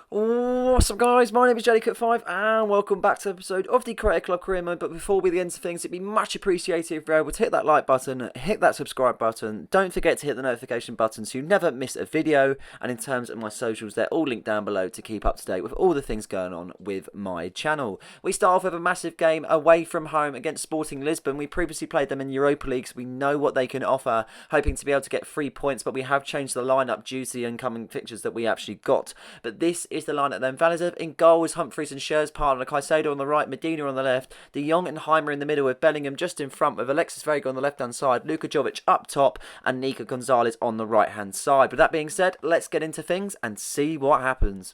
What's up guys, my name is Jellycut5 and welcome back to the episode of the Creator Club Career Mode. But before we get into things, it'd be much appreciated if you're able to hit that like button, hit that subscribe button, don't forget to hit the notification button so you never miss a video. And in terms of my socials, they're all linked down below to keep up to date with all the things going on with my channel. We start off with a massive game away from home against Sporting Lisbon. We previously played them in Europa League, so we know what they can offer, hoping to be able to get 3 points, but we have changed the lineup due to the incoming fixtures that we actually got. But this is the lineup then. Valizev in goal is Humphries and Schürr's partner, Caicedo on the right, Medina on the left, De Jong and Heimer in the middle with Bellingham just in front with Alexis Vega on the left hand side, Luka Jovic up top and Nico Gonzalez on the right hand side. With that being said, let's get into things and see what happens.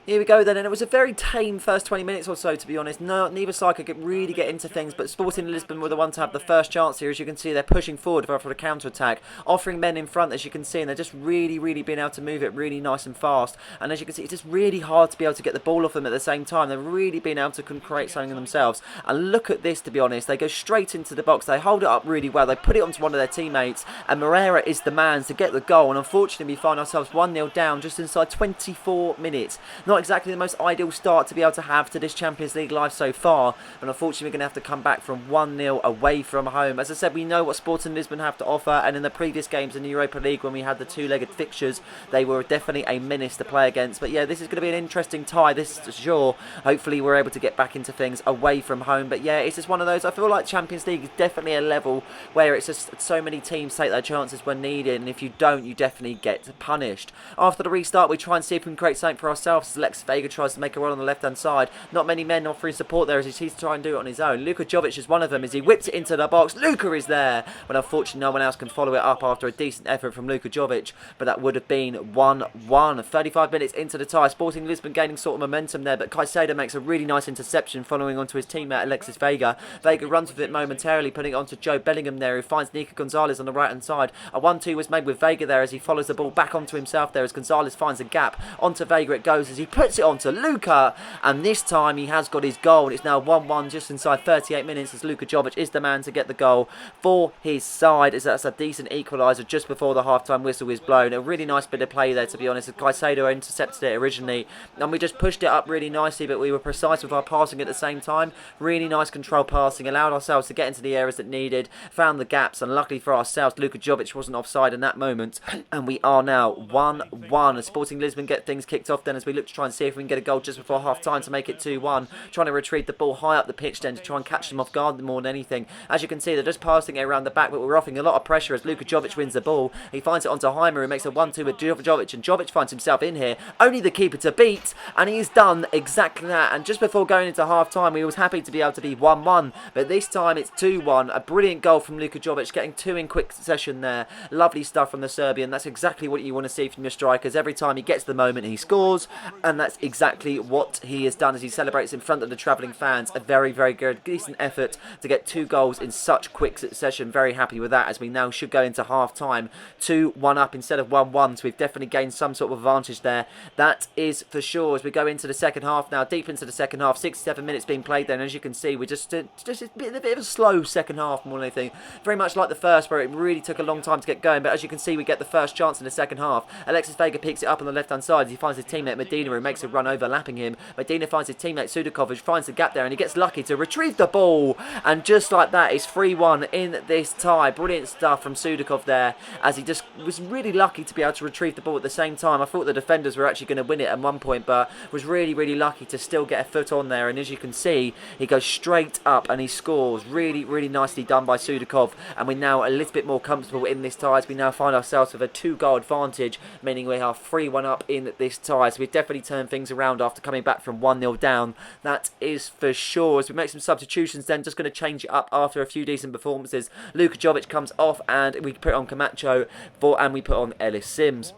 Here we go then, and it was a very tame first 20 minutes or so, to be honest. No, neither side could really get into things, but Sporting Lisbon were the one to have the first chance here. As you can see, they're pushing forward for the counter-attack, offering men in front, as you can see, and they're just really being able to move it really nice and fast. And as you can see, it's just really hard to be able to get the ball off them at the same time. They're really being able to create something themselves. And look at this, to be honest. They go straight into the box. They hold it up really well. They put it onto one of their teammates, and Moreira is the man to get the goal. And unfortunately, we find ourselves 1-0 down just inside 24 minutes. Not exactly the most ideal start to be able to have to this Champions League life so far, but unfortunately we're going to have to come back from 1-0 away from home. As I said, we know what Sporting Lisbon have to offer, and in the previous games in the Europa League when we had the two-legged fixtures, they were definitely a menace to play against. But yeah, this is going to be an interesting tie, this is sure. Hopefully we're able to get back into things away from home. But yeah, it's just one of those, I feel like Champions League is definitely a level where it's just so many teams take their chances when needed, and if you don't, you definitely get punished. After the restart, we try and see if we can create something for ourselves as Lex Vega tries to make a run on the left-hand side. Not many men offering support there as he's to try and do it on his own. Luka Jovic is one of them as he whips it into the box. Luka is there, but unfortunately no one else can follow it up after a decent effort from Luka Jovic. But that would have been 1-1. 35 minutes into the tie. Sporting Lisbon gaining sort of momentum there, but Caicedo makes a really nice interception following onto his teammate Alexis Vega. Vega runs with it momentarily, putting it onto Joe Bellingham there, who finds Nico Gonzalez on the right-hand side. A 1-2 was made with Vega there as he follows the ball back onto himself there as Gonzalez finds a gap. Onto Vega it goes as he puts it onto Luka. And this time he has got his goal, and it's now 1-1 just inside 38 minutes as Luka Jovic is the man to get the goal for his side. As that's a decent equaliser just before the half-time whistle is blown. A really nice bit of play there, to be honest. Caicedo intercepted it originally, and we just pushed it up really nicely, but we were precise with our passing at the same time. Really nice control passing, allowed ourselves to get into the areas that needed, found the gaps, and luckily for ourselves, Luka Jovic wasn't offside in that moment. And we are now 1-1 as Sporting Lisbon get things kicked off then as we look to try and see if we can get a goal just before half-time to make it 2-1. Trying to retrieve the ball high up the pitch then to try and catch them off guard more than anything. As you can see, they're just passing it around the back, but we're offering a lot of pressure as Luka Jovic wins the ball. He finds it onto Heimer, who makes a 1-2 with Jovic, and Jovic finds himself in here. Only the keeper to beat, and he's done exactly that. And just before going into half-time, we was happy to be able to be 1-1, but this time it's 2-1. A brilliant goal from Luka Jovic, getting two in quick succession there. Lovely stuff from the Serbian. That's exactly what you want to see from your strikers. Every time he gets the moment, he scores, and that's exactly what he has done as he celebrates in front of the travelling fans. A very good, decent effort to get two goals in such quick succession. Very happy with that as we now should go into half-time 2-1 up instead of 1-1, so we've definitely gained some sort of advantage there. That is for sure. As we go into the second half now, deep into the second half, 67 minutes being played there, and as you can see, we're just a bit of a slow second half more than anything. Very much like the first, where it really took a long time to get going, but as you can see, we get the first chance in the second half. Alexis Vega picks it up on the left-hand side as he finds his teammate Medina, who makes a run overlapping him. Medina finds his teammate Sudakov, who finds the gap there, and he gets lucky to retrieve the ball, and just like that, it's 3-1 in this tie. Brilliant stuff from Sudakov there, as he just was really lucky to be able to retrieve the ball at the same time. I thought the defenders were actually going to win it at one point, but was really lucky to still get a foot on there, and as you can see, he goes straight up and he scores. Really nicely done by Sudakov, and we're now a little bit more comfortable in this tie as we now find ourselves with a 2-goal advantage, meaning we are 3-1 up in this tie. So we've definitely turned things around after coming back from 1-0 down. That is for sure. As we make some substitutions then, just going to change it up after a few decent performances. Luka Jovic comes off and we put on Camacho and we put on Ellis Sims.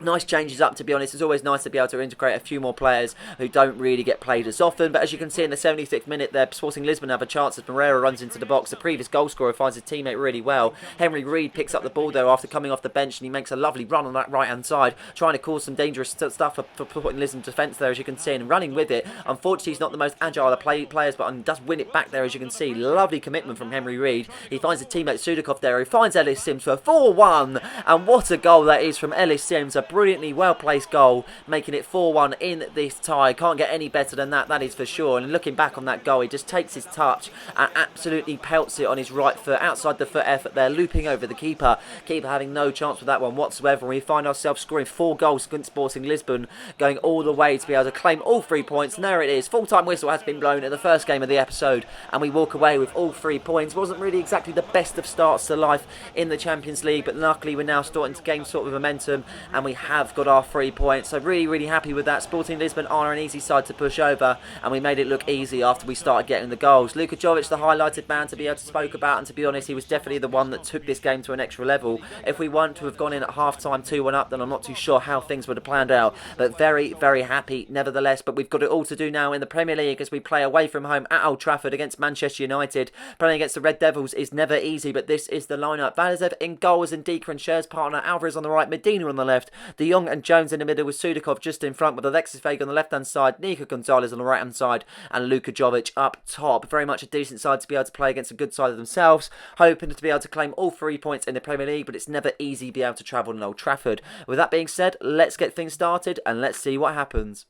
Nice changes up, to be honest. It's always nice to be able to integrate a few more players who don't really get played as often. But as you can see in the 76th minute there, Sporting Lisbon have a chance as Moreira runs into the box. The previous goal scorer finds his teammate really well. Henry Reid picks up the ball though after coming off the bench, and he makes a lovely run on that right-hand side, trying to cause some dangerous stuff for Sporting Lisbon's defence there, as you can see, and running with it. Unfortunately, he's not the most agile of players, but does win it back there, as you can see. Lovely commitment from Henry Reid. He finds his teammate Sudakov there, who finds Ellis Sims for 4-1. And what a goal that is from Ellis Sims. A brilliantly well-placed goal, making it 4-1 in this tie. Can't get any better than that, that is for sure. And looking back on that goal, he just takes his touch and absolutely pelts it on his right foot, outside the foot effort there, looping over the keeper. Keeper having no chance with that one whatsoever. We find ourselves scoring 4 goals against Sporting Lisbon, going all the way to be able to claim all 3 points. And there it is. Full-time whistle has been blown in the first game of the episode, and we walk away with all 3 points. Wasn't really exactly the best of starts to life in the Champions League, but luckily we're now starting to gain sort of momentum, and we have got our 3 points. So really happy with that. Sporting Lisbon are an easy side to push over, and we made it look easy after we started getting the goals. Luka Jovic, the highlighted man to be able to spoke about, and to be honest, he was definitely the one that took this game to an extra level. If we weren't to have gone in at half-time 2-1 up, then I'm not too sure how things would have planned out. But very happy nevertheless. But we've got it all to do now in the Premier League as we play away from home at Old Trafford against Manchester United. Playing against the Red Devils is never easy, but this is the lineup. Valizev in goals and Ndika and Scher's partner, Alvarez on the right, Medina on the left, De Jong and Jones in the middle with Sudakov just in front, with Alexis Vega on the left-hand side, Nico Gonzalez on the right-hand side, and Luka Jovic up top. Very much a decent side to be able to play against a good side of themselves, hoping to be able to claim all 3 points in the Premier League, but it's never easy to be able to travel in Old Trafford. With that being said, let's get things started and let's see what happens.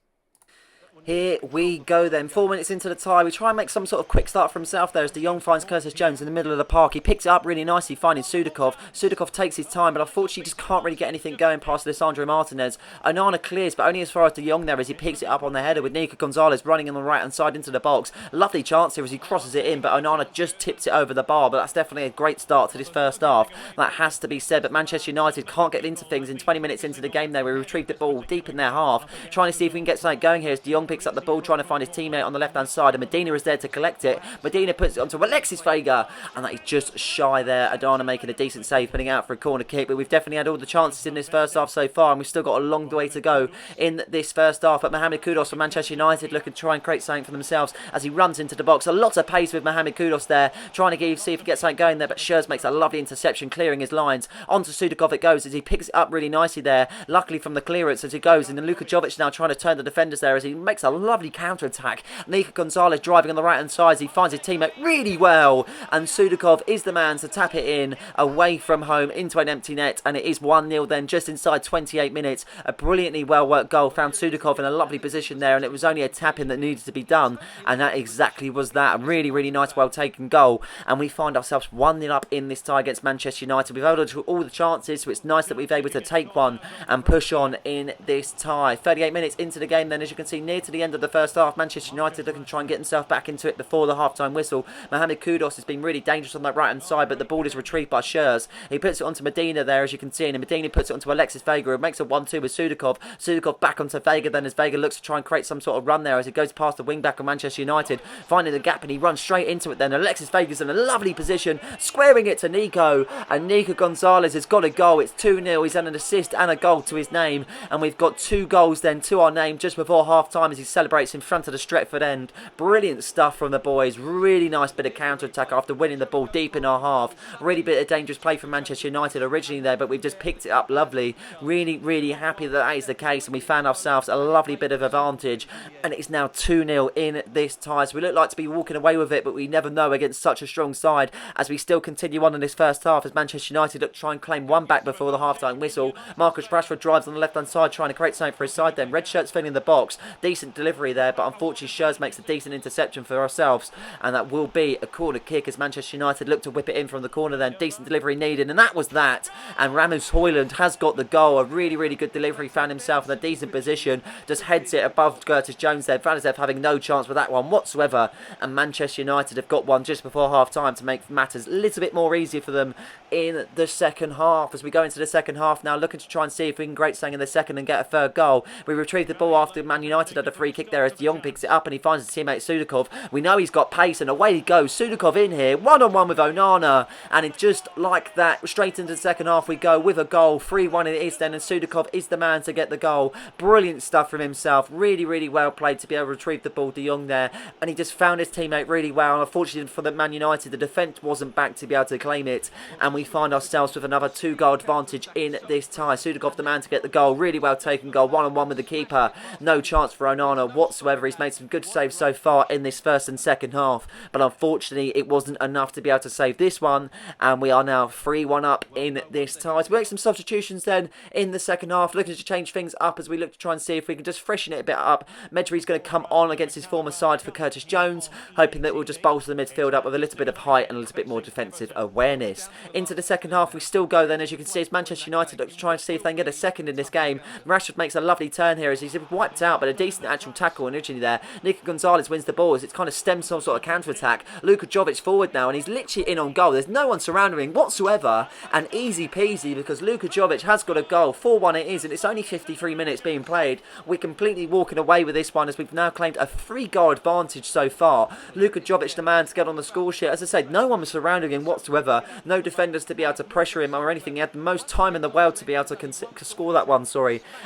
Here we go then. 4 minutes into the tie. We try and make some sort of quick start for himself there as De Jong finds Curtis Jones in the middle of the park. He picks it up really nicely, finding Sudakov. Sudakov takes his time, but unfortunately just can't really get anything going past Lisandro Martinez. Onana clears, but only as far as De Jong there as he picks it up on the header with Nico Gonzalez running on the right-hand side into the box. Lovely chance here as he crosses it in, but Onana just tips it over the bar. But that's definitely a great start to this first half. That has to be said, but Manchester United can't get into things in 20 minutes into the game there. We retrieve the ball deep in their half, trying to see if we can get something going here as De Jong picks up the ball, trying to find his teammate on the left-hand side, and Medina is there to collect it. Medina puts it onto Alexis Vega, and that is just shy there. Adana making a decent save, putting out for a corner kick, but we've definitely had all the chances in this first half so far, and we've still got a long way to go in this first half. But Mohamed Kudus from Manchester United looking to try and create something for themselves as he runs into the box. A lot of pace with Mohamed Kudus there, trying to see if he gets something going there, but Scherz makes a lovely interception, clearing his lines. Onto Sudakov it goes as he picks it up really nicely there, luckily from the clearance as he goes, and then Luka Jovic now trying to turn the defenders there as he makes a lovely counter-attack. Nico Gonzalez driving on the right-hand side as he finds his teammate really well, and Sudakov is the man to tap it in away from home into an empty net, and it is 1-0 then just inside 28 minutes. A brilliantly well-worked goal found Sudakov in a lovely position there, and it was only a tap-in that needed to be done, and that exactly was that. A really nice, well-taken goal, and we find ourselves 1-0 up in this tie against Manchester United. We've held on to all the chances, so it's nice that we've been able to take one and push on in this tie. 38 minutes into the game then, as you can see, near to the end of the first half, Manchester United looking to try and get himself back into it before the half-time whistle. Mohamed Kudus has been really dangerous on that right-hand side, but the ball is retrieved by Scherz. He puts it onto Medina there, as you can see, and Medina puts it onto Alexis Vega, who makes a 1-2 with Sudakov. Sudakov back onto Vega then, as Vega looks to try and create some sort of run there as he goes past the wing-back of Manchester United, finding the gap, and he runs straight into it then. Alexis Vega's in a lovely position, squaring it to Nico, and Nico Gonzalez has got a goal. It's 2-0. He's had an assist and a goal to his name, and we've got 2 goals then to our name just before half-time as he celebrates in front of the Stretford end. Brilliant stuff from the boys. Really nice bit of counter-attack after winning the ball deep in our half. Really bit of dangerous play from Manchester United originally there, but we've just picked it up lovely. Really happy that that is the case, and we found ourselves a lovely bit of advantage, and it's now 2-0 in this tie. So we look like to be walking away with it, but we never know against such a strong side as we still continue on in this first half as Manchester United look to try and claim one back before the half-time whistle. Marcus Rashford drives on the left-hand side trying to create something for his side then. Red shirt's filling the box. Decent delivery there, but unfortunately Scherz makes a decent interception for ourselves, and that will be a corner kick as Manchester United look to whip it in from the corner then. Decent delivery needed, and that was that. And Rasmus Højlund has got the goal. A really good delivery, found himself in a decent position, just heads it above Curtis Jones there. Valizev having no chance with that one whatsoever, and Manchester United have got one just before half-time to make matters a little bit more easier for them in the second half. As we go into the second half now, looking to try and see if we can create something in the second and get a third goal. We retrieve the ball after Man United had a free kick there as De Jong picks it up and he finds his teammate Sudakov. We know he's got pace and away he goes. Sudakov in here, one-on-one with Onana, and it just like that, straight into the second half we go with a goal. 3-1 it is then, and Sudakov is the man to get the goal. Brilliant stuff from himself. Really, really well played to be able to retrieve the ball, De Jong there, and he just found his teammate really well. And unfortunately for the Man United, the defence wasn't back to be able to claim it, and we find ourselves with another 2-goal advantage in this tie. Sudakov the man to get the goal. Really well taken goal, one-on-one with the keeper. No chance for Onana whatsoever. He's made some good saves so far in this first and second half, but unfortunately it wasn't enough to be able to save this one, and we are now 3-1 up in this tie. So we make some substitutions then in the second half, looking to change things up as we look to try and see if we can just freshen it a bit up. Medri's going to come on against his former side for Curtis Jones, hoping that we'll just bolster the midfield up with a little bit of height and a little bit more defensive awareness. Into the second half we still go then, as you can see, as Manchester United look to try and see if they can get a second in this game. Rashford makes a lovely turn here as he's wiped out, but a decent actual tackle originally there. Nico Gonzalez wins the ball as it's kind of stemmed some sort of counter-attack. Luka Jovic forward now, and he's literally in on goal. There's no one surrounding him whatsoever, and easy peasy because Luka Jovic has got a goal. 4-1 it is, and it's only 53 minutes being played. We're completely walking away with this one as we've now claimed a 3-goal advantage so far. Luka Jovic the man to get on the score sheet. As I said, no one was surrounding him whatsoever. No defenders to be able to pressure him or anything. He had the most time in the world to be able to score that one,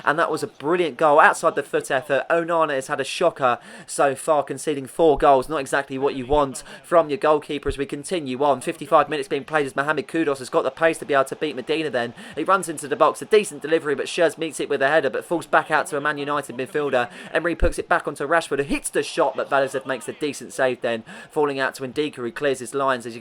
and that was a brilliant goal. Outside the foot effort, Onana has had a shocker so far, conceding 4 goals. Not exactly what you want from your goalkeeper as we continue on. 55 minutes being played as Mohamed Kudus has got the pace to be able to beat Medina then. He runs into the box, a decent delivery, but Schurz meets it with a header, but falls back out to a Man United midfielder. Emery puts it back onto Rashford, who hits the shot, but Valizev makes a decent save then, falling out to Ndika, who clears his lines as you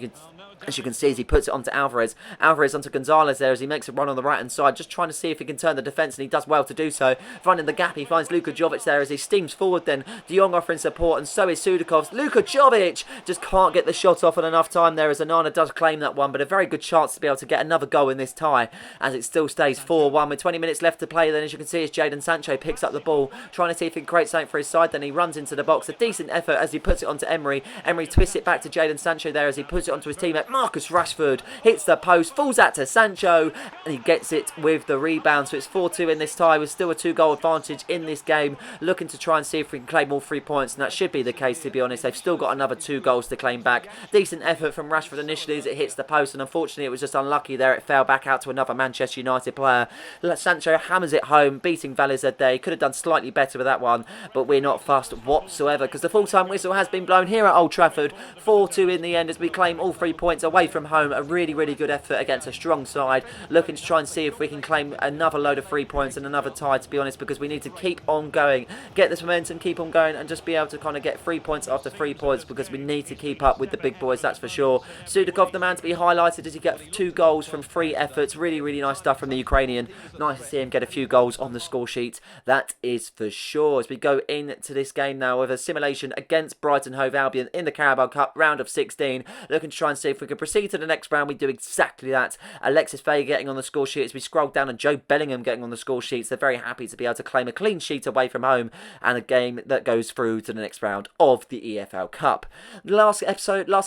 can see as he puts it onto Alvarez. Alvarez onto Gonzalez there as he makes a run on the right hand side, just trying to see if he can turn the defence, and he does well to do so. Finding the gap, he finds Luka Jovic there as he steams forward then. De Jong offering support, and so is Sudakov. Luka Jovic just can't get the shot off in enough time there as Onana does claim that one, but a very good chance to be able to get another goal in this tie as it still stays 4-1 with 20 minutes left to play. Then as you can see as Jadon Sancho picks up the ball, trying to see if he can create something for his side. Then he runs into the box, a decent effort as he puts it onto Emery. Emery twists it back to Jadon Sancho there as he puts it onto his teammate Marcus Rashford, hits the post, falls out to Sancho, and he gets it with the rebound. So it's 4-2 in this tie with still a 2-goal advantage in this game, looking to try and see if we can claim all 3 points, and that should be the case, to be honest. They've still got another 2 goals to claim back. Decent effort from Rashford initially as it hits the post, and unfortunately it was just unlucky there. It fell back out to another Manchester United player. Sancho hammers it home, beating Valized there. He could have done slightly better with that one, but we're not fussed whatsoever because the full-time whistle has been blown here at Old Trafford. 4-2 in the end as we claim all 3 points away from home. A really, really good effort against a strong side, looking to try and see if we can claim another load of 3 points and another tie, to be honest, because we need to keep on going, get this momentum, keep on going, and just be able to kind of get 3 points after 3 points, because we need to keep up with the big boys, that's for sure. Sudakov the man to be highlighted as he gets 2 goals from 3 efforts. Really, really nice stuff from the Ukrainian. Nice to see him get a few goals on the score sheet, that is for sure. As we go into this game now with a simulation against Brighton Hove Albion in the Carabao Cup round of 16, looking to try and see if we can proceed to the next round. We do exactly that. Alexis Vega getting on the score sheet as we scroll down, and Joe Bellingham getting on the score sheets. They're very happy to be able to claim a clean sheet away from home and a game that goes through to the next round of the EFL Cup. The last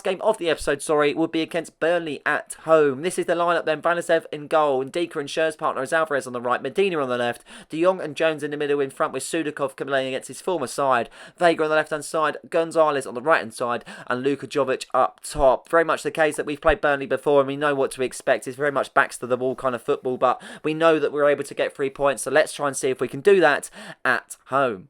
game of the episode, would be against Burnley at home. This is the lineup then. Valizev in goal, and Ndika and Schur's partner is Alvarez on the right, Medina on the left, De Jong and Jones in the middle, in front with Sudakov playing against his former side, Vega on the left hand side, Gonzalez on the right hand side, and Luka Jovic up top. Very much the case that we've played Burnley before and we know what to expect. It's very much backs to the wall kind of football, but we know that we're able to get 3 points, so let's try and see if we can do that at home.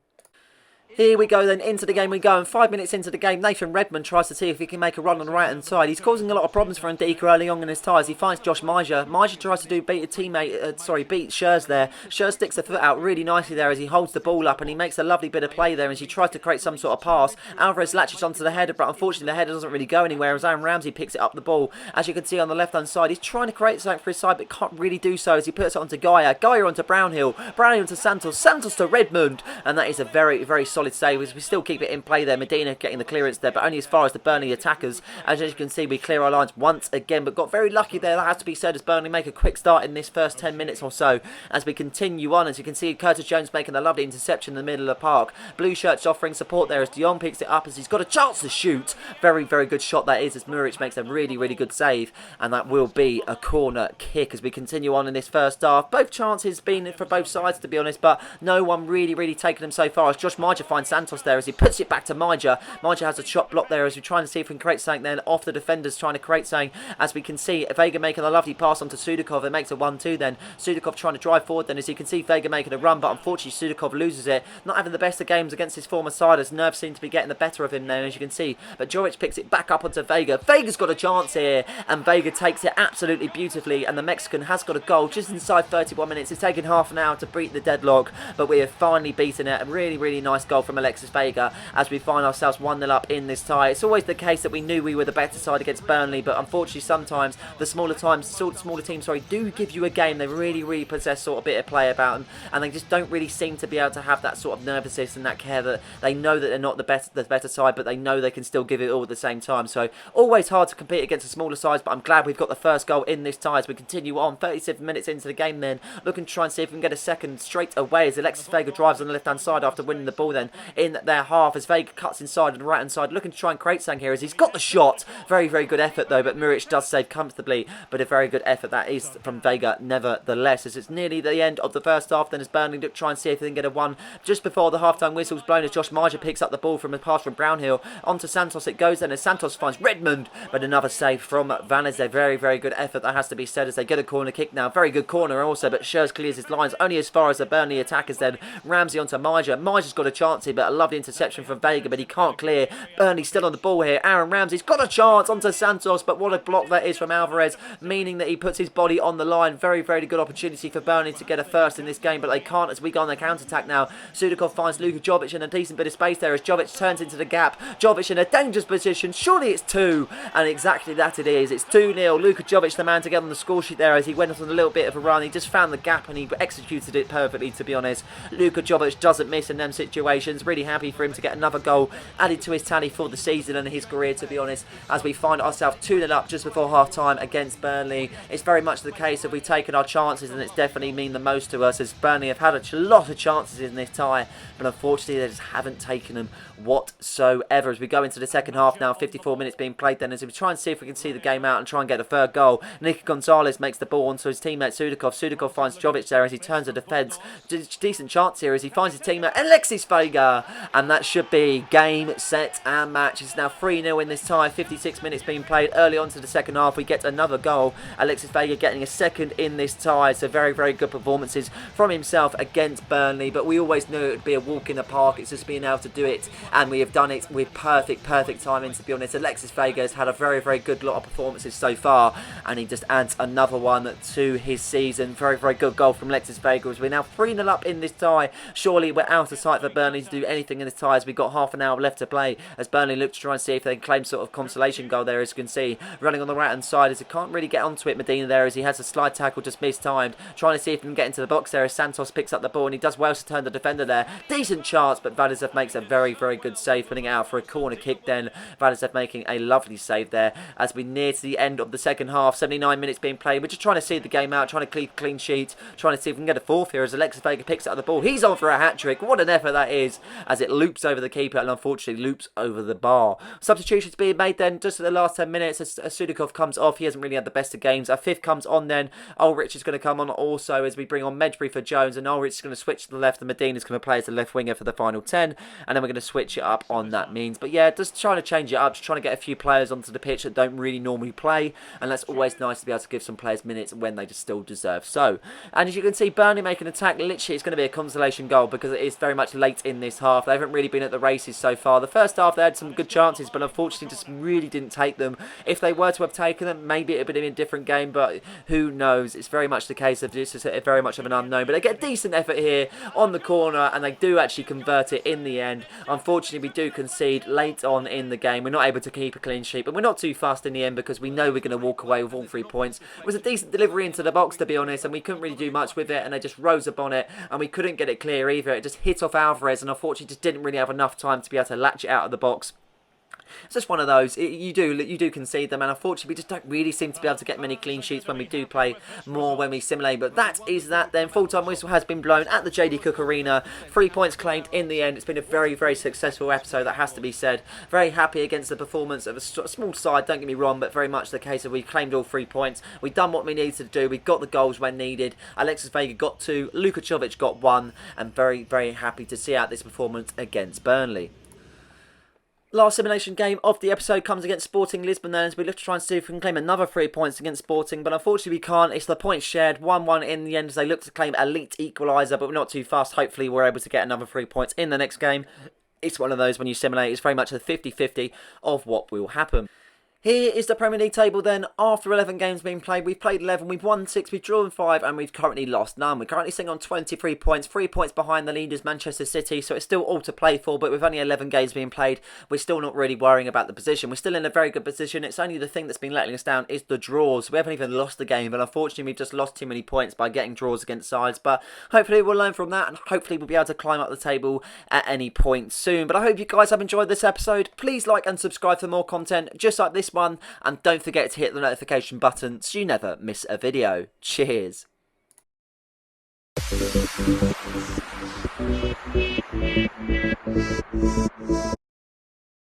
Here we go then, into the game we go, and 5 minutes into the game, Nathan Redmond tries to see if he can make a run on the right hand side. He's causing a lot of problems for Ndika early on in his ties. He finds Josh Maja. Maja tries to beat Schurz there. Schurz sticks the foot out really nicely there as he holds the ball up, and he makes a lovely bit of play there as he tries to create some sort of pass. Alvarez latches onto the header, but unfortunately the header doesn't really go anywhere as Aaron Ramsey picks it up the ball. As you can see on the left hand side, he's trying to create something for his side but can't really do so as he puts it onto Gaia. Gaia onto Brownhill. Brownhill onto Santos. Santos to Redmond, and that is a very, very solid save as we still keep it in play there. Medina getting the clearance there, but only as far as the Burnley attackers. As you can see, we clear our lines once again, but got very lucky there. That has to be said as Burnley make a quick start in this first 10 minutes or so. As we continue on, as you can see, Curtis Jones making a lovely interception in the middle of the park. Blue shirts offering support there as De Jong picks it up as he's got a chance to shoot. Very, very good shot that is as Muric makes a really, really good save, and that will be a corner kick as we continue on in this first half. Both chances been for both sides, to be honest, but no one really, really taking them so far as Josh Maja finds Santos there as he puts it back to Maja. Maja has a shot block there as we try and see if we can create something then off the defenders, trying to create something. As we can see, Vega making a lovely pass onto Sudakov. It makes a 1-2 then. Sudakov trying to drive forward then, as you can see Vega making a run, but unfortunately Sudakov loses it. Not having the best of games against his former side, as nerves seem to be getting the better of him now, as you can see. But Joric picks it back up onto Vega. Vega's got a chance here, and Vega takes it absolutely beautifully, and the Mexican has got a goal just inside 31 minutes. It's taken half an hour to break the deadlock, but we have finally beaten it. A really, really nice goal from Alexis Vega as we find ourselves 1-0 up in this tie. It's always the case that we knew we were the better side against Burnley, but unfortunately sometimes the smaller teams do give you a game. They really, really possess sort of bit of play about them, and they just don't really seem to be able to have that sort of nervousness and that care that they know that they're not the better side, but they know they can still give it all at the same time. So always hard to compete against the smaller sides, but I'm glad we've got the first goal in this tie as we continue on. 37 minutes into the game then, looking to try and see if we can get a second straight away as Alexis Vega drives on the left hand side after winning the ball then in their half, as Vega cuts inside on the right hand side, looking to try and create something here as he's got the shot. Very, very good effort though, but Muric does save comfortably, but a very good effort that is from Vega nevertheless, as it's nearly the end of the first half then, as Burnley look to try and see if they can get a one just before the half-time whistle's blown, as Josh Maja picks up the ball from a pass from Brownhill onto Santos. It goes then as Santos finds Redmond, but another save from Vanez. A very, very good effort, that has to be said, as they get a corner kick now. Very good corner also, but Schurz clears his lines only as far as the Burnley attackers then. Ramsey onto Maja. Maja's got a chance here, but a lovely interception from Vega, but he can't clear. Burnley still on the ball here. Aaron Ramsey's got a chance onto Santos, but what a block that is from Alvarez, meaning that he puts his body on the line. Very, very good opportunity for Burnley to get a first in this game, but they can't as we go on the counter-attack now. Sudakov finds Luka Jovic in a decent bit of space there as Jovic turns into the gap. Jovic in a dangerous position. Surely it's 2, and exactly that it is. It's 2-0. Luka Jovic, the man to get on the score sheet there, as he went on a little bit of a run. He just found the gap and he executed it perfectly, to be honest. Luka Jovic doesn't miss in them situations. Really happy for him to get another goal added to his tally for the season and his career, to be honest, as we find ourselves 2-0 up just before half-time against Burnley. It's very much the case that we've taken our chances, and it's definitely mean the most to us, as Burnley have had a lot of chances in this tie, but unfortunately they just haven't taken them whatsoever. As we go into the second half now, 54 minutes being played then, as we try and see if we can see the game out and try and get a third goal. Nick Gonzalez makes the ball onto his teammate Sudakov. Sudakov finds Jovic there as he turns the defence. Decent chance here as he finds his teammate Alexis Vega, and that should be game, set and match. It's now 3-0 in this tie. 56 minutes being played. Early on to the second half, we get another goal. Alexis Vega getting a second in this tie, so very, very good performances from himself against Burnley, but we always knew it would be a walk in the park. It's just being able to do it, and we have done it with perfect timing, to be honest. Alexis Vega has had a very, very good lot of performances so far, and he just adds another one to his season. Very, very good goal from Alexis Vega as we're now 3-0 up in this tie. Surely we're out of sight for Burnley to do anything in this tie, as we've got half an hour left to play, as Burnley look to try and see if they can claim sort of consolation goal there, as you can see. Running on the right hand side as he can't really get onto it, Medina there, as he has a slide tackle just mistimed. Trying to see if he can get into the box there as Santos picks up the ball, and he does well to turn the defender there. Decent chance, but Valizev makes a very, very good save, putting it out for a corner kick then. Valizev making a lovely save there as we near to the end of the second half. 79 minutes being played. We're just trying to see the game out, trying to keep a clean sheet, trying to see if we can get a fourth here as Alexis Vega picks up the ball. He's on for a hat-trick. What an effort that is, as it loops over the keeper and unfortunately loops over the bar. Substitutions being made then just at the last 10 minutes as Sudakov comes off. He hasn't really had the best of games. Our fifth comes on then. Ulrich is going to come on also as we bring on Medbury for Jones, and Ulrich is going to switch to the left and Medina's going to play as the left winger for the final 10, and then we're going to switch it up on that means. But yeah, just trying to change it up, just trying to get a few players onto the pitch that don't really normally play, and that's always nice to be able to give some players minutes when they just still deserve so. And as you can see, Burnley make an attack. Literally it's going to be a consolation goal because it is very much late in this half. They haven't really been at the races so far. The first half they had some good chances, but unfortunately just really didn't take them. If they were to have taken them, maybe it would have been a different game, but who knows. It's very much the case of this is very much of an unknown, but they get a decent effort here on the corner and they do actually convert it in the end. Unfortunately we do concede late on in the game. We're not able to keep a clean sheet, but we're not too fast in the end because we know we're going to walk away with all 3 points. It was a decent delivery into the box, to be honest, and we couldn't really do much with it, and they just rose up on it and we couldn't get it clear either. It just hit off Alvarez and unfortunately just didn't really have enough time to be able to latch it out of the box. It's just one of those. You do concede them, and unfortunately, we just don't really seem to be able to get many clean sheets when we do play more when we simulate. But that is that. Then full-time whistle has been blown at the JD Cook Arena. 3 points claimed in the end. It's been a very, very successful episode. That has to be said. Very happy against the performance of a small side. Don't get me wrong, but very much the case of we claimed all 3 points. We've done what we needed to do. We got the goals when needed. Alexis Vega got 2. Luka Jovic got 1, and very, very happy to see out this performance against Burnley. Last simulation game of the episode comes against Sporting Lisbon then, as we look to try and see if we can claim another 3 points against Sporting, but unfortunately we can't. It's the points shared, 1-1 in the end as they look to claim elite equaliser, but we're not too fast. Hopefully we're able to get another 3 points in the next game. It's one of those when you simulate, it's very much a 50-50 of what will happen. Here is the Premier League table then. After 11 games being played, we've played 11, we've won 6, we've drawn 5, and we've currently lost none. We're currently sitting on 23 points, 3 points behind the leaders, Manchester City, so it's still all to play for, but with only 11 games being played, we're still not really worrying about the position. We're still in a very good position. It's only the thing that's been letting us down is the draws. We haven't even lost the game, but unfortunately we've just lost too many points by getting draws against sides, but hopefully we'll learn from that, and hopefully we'll be able to climb up the table at any point soon. But I hope you guys have enjoyed this episode. Please like and subscribe for more content just like this one, and don't forget to hit the notification button so you never miss a video. Cheers.